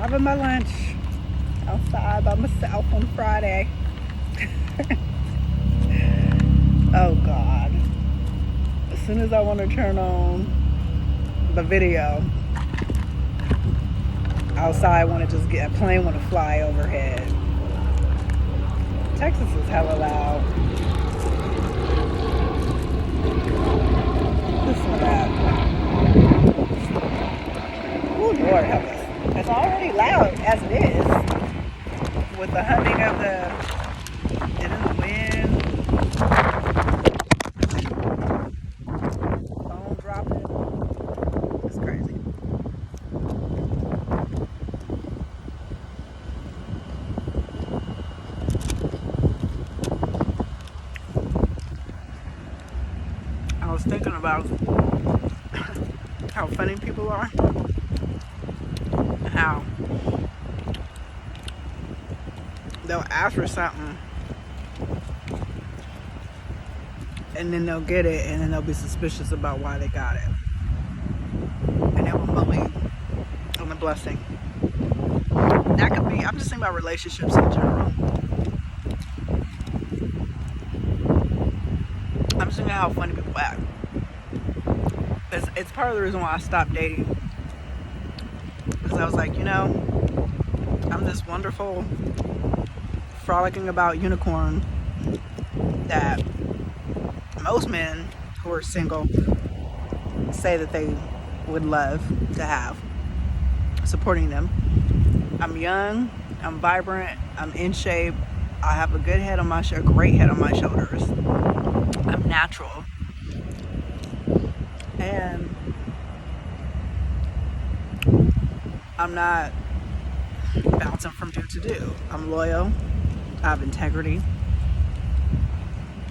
having my lunch outside by myself on Friday. Oh God. As soon as I want to turn on the video, outside want to just get a plane want to fly overhead. Texas is hella loud. Listen to that. Oh Lord help us. It's already loud as it is. With the humming of the wind, phone dropping. It's crazy. I was thinking about how funny people are, and how they'll ask for something and then they'll get it and then they'll be suspicious about why they got it, and they won't believe on the blessing. That could be, I'm just thinking about relationships in general. I'm just thinking how funny people act. It's part of the reason why I stopped dating, because I was like, I'm this wonderful frolicking about unicorn that most men who are single say that they would love to have supporting them. I'm young, I'm vibrant, I'm in shape, I have a good head on my a great head on my shoulders, I'm natural, and I'm not bouncing from dude to dude. I'm loyal, I have integrity,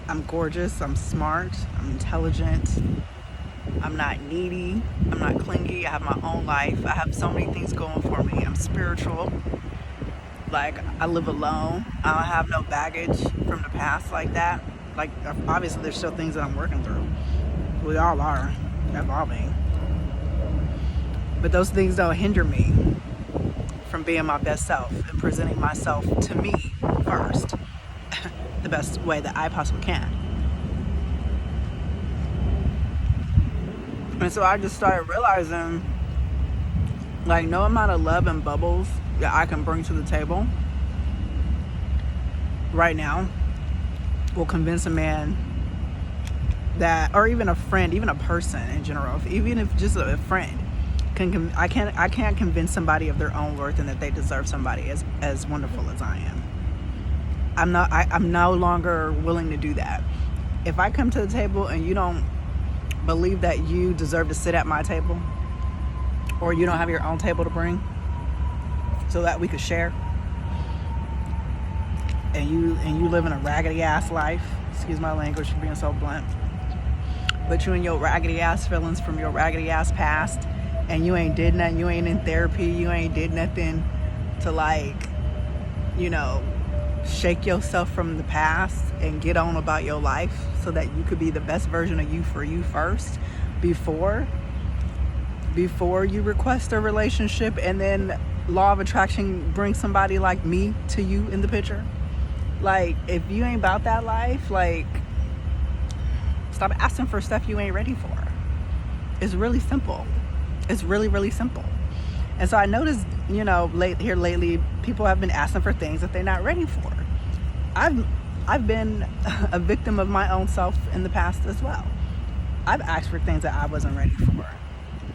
I'm gorgeous, I'm smart, I'm intelligent, I'm not needy, I'm not clingy, I have my own life, I have so many things going for me, I'm spiritual, like I live alone, I don't have no baggage from the past like that. Like obviously there's still things that I'm working through. We all are evolving. But those things don't hinder me from being my best self and presenting myself to me first the best way that I possibly can. And so I just started realizing, like, no amount of love and bubbles that I can bring to the table right now will convince a man that, or even a friend, even a person in general, even if just a friend, I can't convince somebody of their own worth and that they deserve somebody as wonderful as I am. I'm no longer willing to do that. If I come to the table and you don't believe that you deserve to sit at my table, or you don't have your own table to bring so that we could share, and you live in a raggedy ass life, excuse my language for being so blunt, but you and your raggedy ass feelings from your raggedy ass past, and you ain't did nothing, you ain't in therapy, you ain't did nothing to, like, shake yourself from the past and get on about your life so that you could be the best version of you for you first before you request a relationship, and then law of attraction brings somebody like me to you in the picture. Like, if you ain't about that life, like, stop asking for stuff you ain't ready for. It's really simple. It's really, really simple. And so I noticed, lately, people have been asking for things that they're not ready for. I've been a victim of my own self in the past as well. I've asked for things that I wasn't ready for.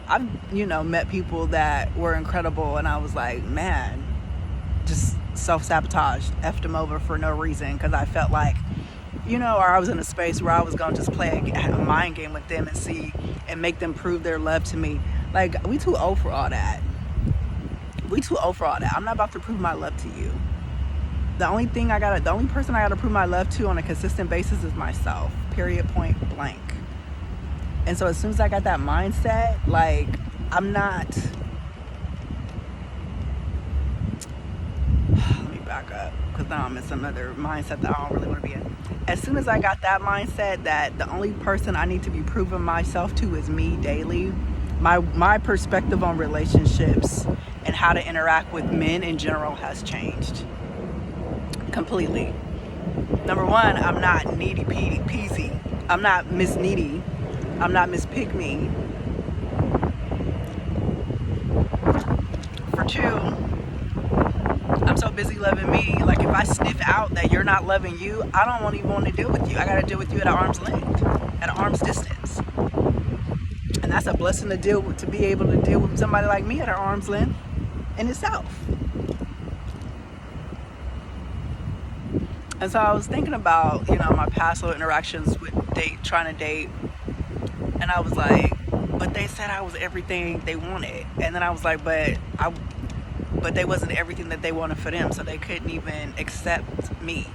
I've, met people that were incredible, and I was like, man, just self-sabotaged, effed them over for no reason, because I felt like, or I was in a space where I was going to just play a mind game with them and make them prove their love to me. Like, we too old for all that. I'm not about to prove my love to you. The only person I gotta prove my love to on a consistent basis is myself. Period, point blank. And so as soon as I got that mindset, like, I'm not, let me back up, because now I'm in some other mindset that I don't really want to be in. As soon as I got that mindset that the only person I need to be proving myself to is me daily, my perspective on relationships and how to interact with men in general has changed completely. Number one, I'm not needy peasy. I'm not Miss Needy. I'm not Miss Pick Me. For two, I'm so busy loving me. Like, if I sniff out that you're not loving you, I don't even want to deal with you. I got to deal with you at an arm's length, at an arm's distance. And that's a blessing to be able to deal with somebody like me at an arm's length in itself. And so I was thinking about, my past little interactions with trying to date. And I was like, but they said I was everything they wanted. And then I was like, but they wasn't everything that they wanted for them, so they couldn't even accept me.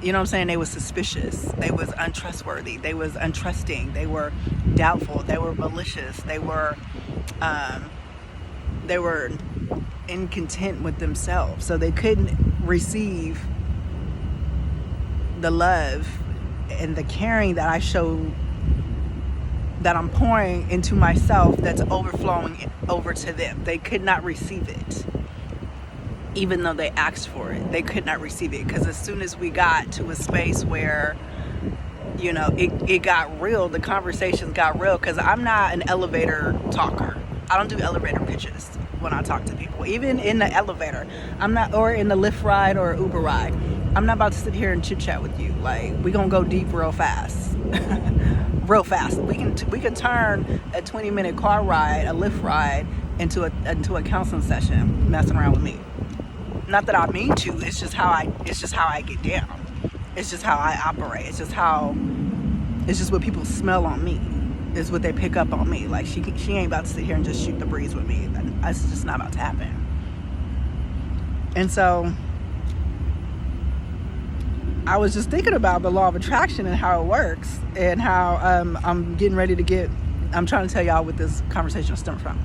You know what I'm saying? They was suspicious. They was untrustworthy. They was untrusting. They were doubtful. They were malicious. They were incontent with themselves. So they couldn't receive the love and the caring that I showed, that I'm pouring into myself, that's overflowing over to them. They could not receive it. Even though they asked for it, they could not receive it. Because as soon as we got to a space where, it got real, the conversations got real. Because I'm not an elevator talker. I don't do elevator pitches when I talk to people. Even in the elevator, I'm not, or in the Lyft ride or Uber ride, I'm not about to sit here and chit chat with you. Like, we gonna go deep real fast. Real fast. We can turn a 20-minute car ride, a Lyft ride, into a counseling session, messing around with me. Not that I mean to. It's just how I get down. It's just how I operate. It's just what people smell on me. It's what they pick up on me. Like, she ain't about to sit here and just shoot the breeze with me. That's just not about to happen. And so I was just thinking about the law of attraction and how it works, and how I'm trying to tell y'all what this conversation stems from.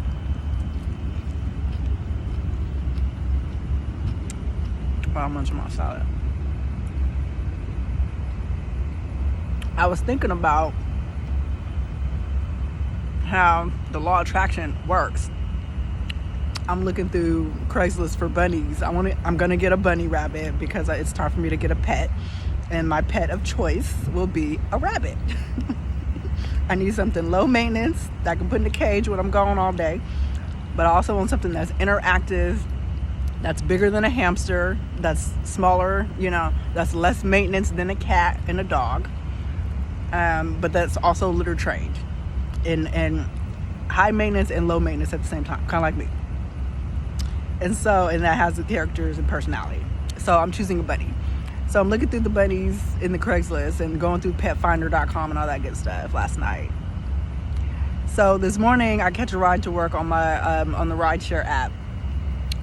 Well, I'm munching my salad. I was thinking about how the law of attraction works. I'm looking through Craigslist for bunnies. I'm gonna get a bunny rabbit because it's time for me to get a pet, and my pet of choice will be a rabbit. I need something low maintenance that I can put in the cage when I'm gone all day, but I also want something that's interactive, that's bigger than a hamster, that's smaller, that's less maintenance than a cat and a dog, but that's also litter trained, and high maintenance and low maintenance at the same time, kind of like me. And that has the characters and personality. So I'm choosing a bunny. So I'm looking through the bunnies in the Craigslist and going through petfinder.com and all that good stuff last night. So this morning I catch a ride to work on my on the rideshare app.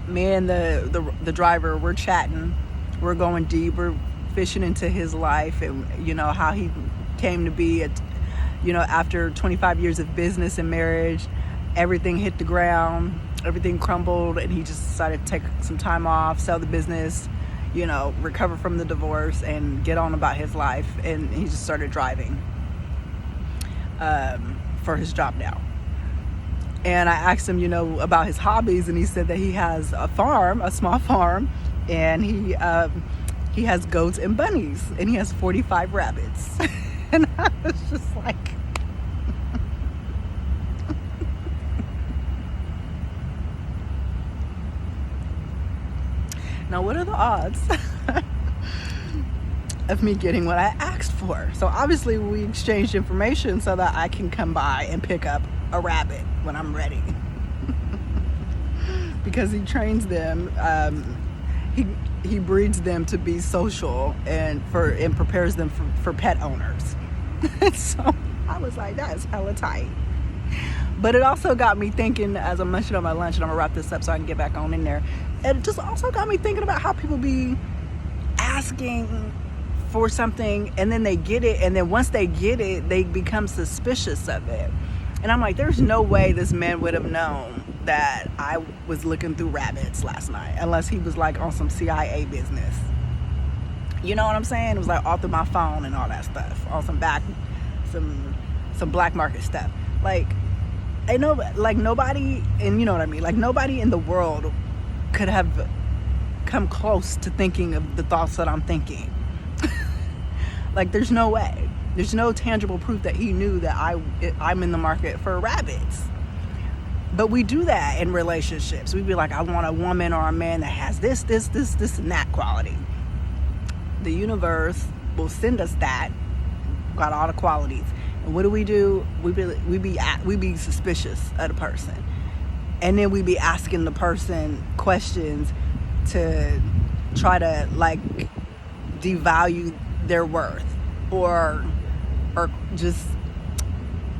Me and the driver, we're chatting. We're going deep. We're fishing into his life and how he came to be after 25 years of business and marriage, everything hit the ground. Everything crumbled, and he just decided to take some time off, sell the business, recover from the divorce, and get on about his life. And he just started driving for his job now. And I asked him, about his hobbies, and he said that he has a farm, a small farm, and he has goats and bunnies, and he has 45 rabbits. And I was just like, now, what are the odds of me getting what I asked for? So obviously we exchanged information so that I can come by and pick up a rabbit when I'm ready. Because he trains them, he breeds them to be social and prepares them for pet owners. So I was like, that's hella tight. But it also got me thinking, as I'm munching on my lunch, and I'm gonna wrap this up so I can get back on in there. It just also got me thinking about how people be asking for something and then they get it, and then once they get it, they become suspicious of it. And I'm like, there's no way this man would have known that I was looking through rabbits last night, unless he was like on some CIA business. You know what I'm saying? It was like all through my phone and all that stuff, on some black market stuff. Like, I know, like, nobody, and you know what I mean, like, nobody in the world could have come close to thinking of the thoughts that I'm thinking. Like, there's no way. There's no tangible proof that he knew that I'm in the market for rabbits. But we do that in relationships. We'd be like, I want a woman or a man that has this, and that quality. The universe will send us that, got all the qualities. And what do? We be suspicious of the person. And then we be asking the person questions to try to, like, devalue their worth, or just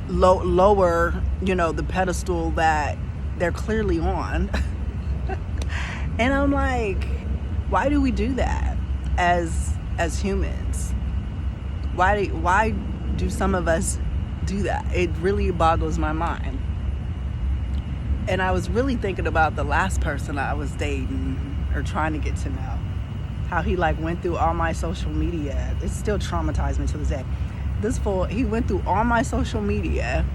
lower, the pedestal that they're clearly on. And I'm like, why do we do that as humans? Why do some of us do that? It really boggles my mind. And I was really thinking about the last person I was dating or trying to get to know. How he, like, went through all my social media. It still traumatized me to this day. This fool, he went through all my social media,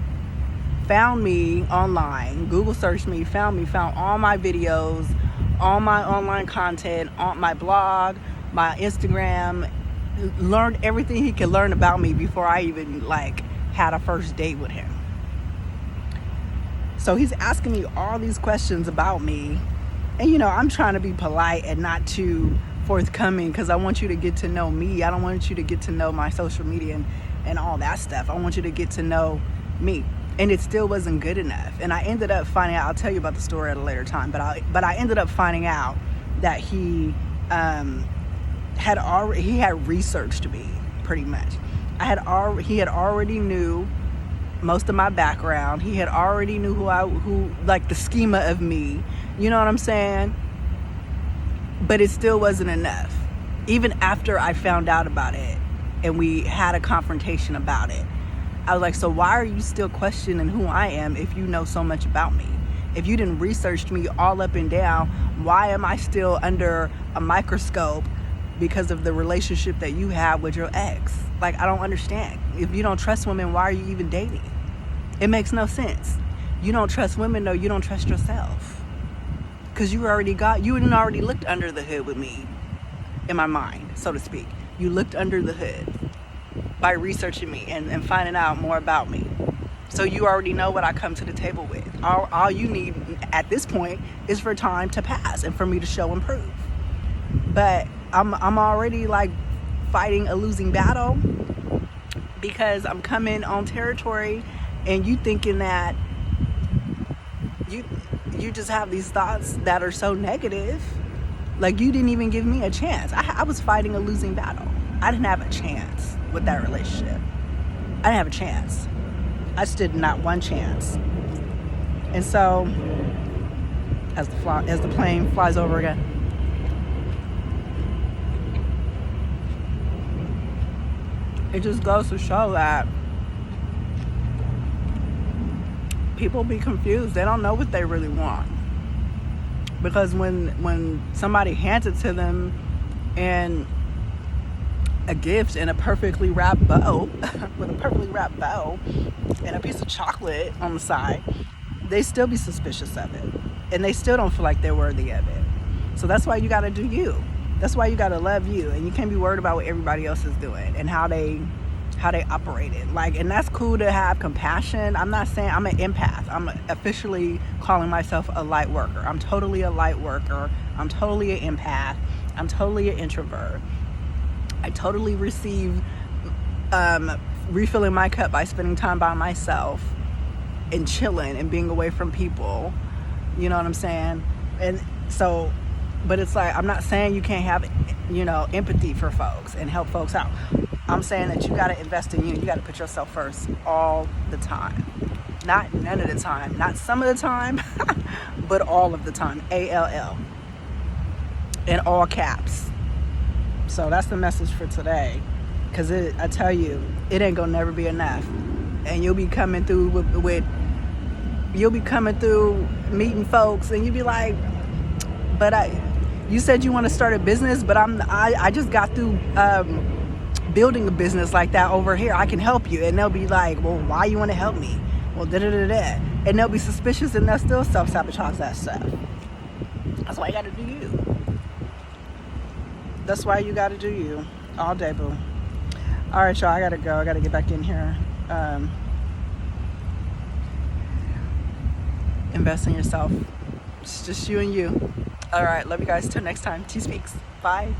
found me online, Google searched me, found all my videos, all my online content, on my blog, my Instagram, learned everything he could learn about me before I even, like, had a first date with him. So he's asking me all these questions about me, and I'm trying to be polite and not too forthcoming, because I want you to get to know me. I don't want you to get to know my social media and all that stuff. I want you to get to know me. And it still wasn't good enough. And I ended up finding out, I'll tell you about the story at a later time, but I ended up finding out that he had researched me, pretty much. He had already knew most of my background. He had already knew who like the schema of me. You know what I'm saying? But it still wasn't enough. Even after I found out about it and we had a confrontation about it, I was like, so why are you still questioning who I am if you know so much about me? If you didn't research me all up and down, why am I still under a microscope because of the relationship that you have with your ex? Like, I don't understand. If you don't trust women, why are you even dating? It makes no sense. You don't trust women, no, you don't trust yourself. Because you hadn't already looked under the hood with me, in my mind, so to speak. You looked under the hood by researching me and finding out more about me. So you already know what I come to the table with. All you need at this point is for time to pass and for me to show and prove. But I'm already, like, fighting a losing battle, because I'm coming on territory and you thinking that you just have these thoughts that are so negative. Like, you didn't even give me a chance. I was fighting a losing battle. I didn't have a chance with that relationship. I didn't have a chance. I stood not one chance. And so, as the plane flies over again, it just goes to show that people be confused. They don't know what they really want. Because when somebody hands it to them in a gift in a perfectly wrapped bow, with a perfectly wrapped bow and a piece of chocolate on the side, they still be suspicious of it. And they still don't feel like they're worthy of it. So that's why you gotta do you. That's why you gotta love you. And you can't be worried about what everybody else is doing and how they operate it. Like, and that's cool to have compassion. I'm not saying I'm an empath. I'm officially calling myself a light worker. I'm totally a light worker. I'm totally an empath. I'm totally an introvert. I totally receive refilling my cup by spending time by myself and chilling and being away from people. You know what I'm saying? And so, but it's like, I'm not saying you can't have, empathy for folks and help folks out. I'm saying that you got to invest in you. You got to put yourself first all the time. Not none of the time. Not some of the time, but all of the time. ALL. In all caps. So that's the message for today. Because I tell you, it ain't going to never be enough. And you'll be coming through you'll be coming through meeting folks and you'll be like, but you said you want to start a business, but I just got through building a business like that over here. I can help you. And they'll be like, well, why you want to help me? Well, da-da-da-da. And they'll be suspicious and they'll still self-sabotage that stuff. That's why you gotta do you. That's why you gotta do you. All day, boo. All right, y'all, I gotta go. I gotta get back in here. Invest in yourself. It's just you and you. All right, love you guys. Till next time. T Speaks. Bye.